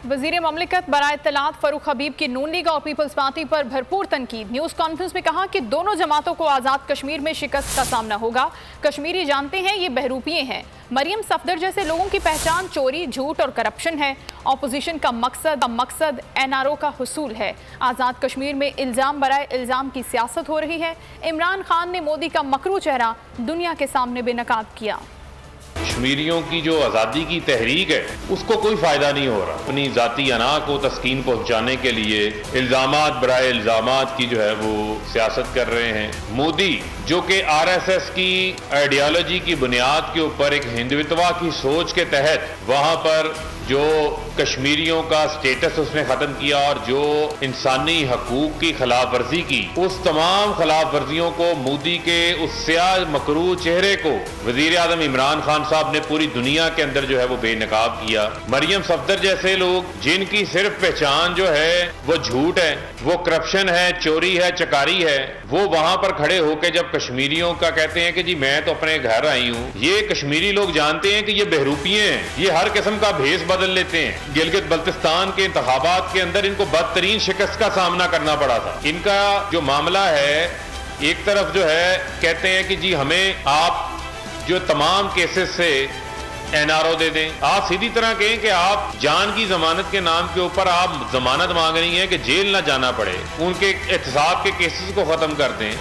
वज़ीर ममलिकत बराए इत्तलात फ़ारूक हबीब की नून लीग और पीपल्स पार्टी पर भरपूर तनकीद। न्यूज़ कॉन्फ्रेंस में कहा कि दोनों जमातों को आज़ाद कश्मीर में शिकस्त का सामना होगा। कश्मीरी जानते हैं ये बहरूपिये हैं। मरियम सफदर जैसे लोगों की पहचान चोरी, झूठ और करप्शन है। अपोजिशन का मकसद NRO का हुसूल है। आज़ाद कश्मीर में इल्ज़ाम बराए इल्ज़ाम की सियासत हो रही है। इमरान खान ने मोदी का मकरू चेहरा दुनिया के सामने बेनकाब किया। कश्मीरियों की जो आज़ादी की तहरीक है उसको कोई फ़ायदा नहीं हो रहा। अपनी ज़ाती अना को तस्कीन पहुँचाने के लिए इल्ज़ामात बराए इल्ज़ामात की जो है वो सियासत कर रहे हैं। मोदी जो कि RSS की आइडियालॉजी की बुनियाद के ऊपर एक हिंदुत्वा की सोच के तहत वहाँ पर जो कश्मीरियों का स्टेटस उसने ख़त्म किया और जो इंसानी हकूक़ की खिलाफ वर्जी की, उस तमाम खिलाफ वर्जियों को मोदी के उस स्याह मकरू चेहरे को वज़ीर आज़म इमरान खान साहब ने पूरी दुनिया के अंदर जो है वो बेनकाब किया। मरियम सफदर जैसे लोग जिनकी सिर्फ पहचान जो है वो झूठ है, वो करप्शन है, चोरी है, चकारी है, वो वहां पर खड़े होकर जब कश्मीरियों का कहते हैं कि जी मैं तो अपने घर आई हूं, ये कश्मीरी लोग जानते हैं कि ये बहरूपिये हैं, ये हर किस्म का भेष बदल लेते हैं। गिलगित बल्तिस्तान के इंतखाबात के अंदर इनको बदतरीन शिकस्त का सामना करना पड़ा था। इनका जो मामला है, एक तरफ जो है कहते हैं कि जी हमें आप जो तमाम केसेस से NRO दे दें। आप सीधी तरह कहें कि आप जान की जमानत के नाम के ऊपर आप जमानत मांग रही हैं कि जेल ना जाना पड़े, उनके एहतसाब के केसेस को खत्म कर दें।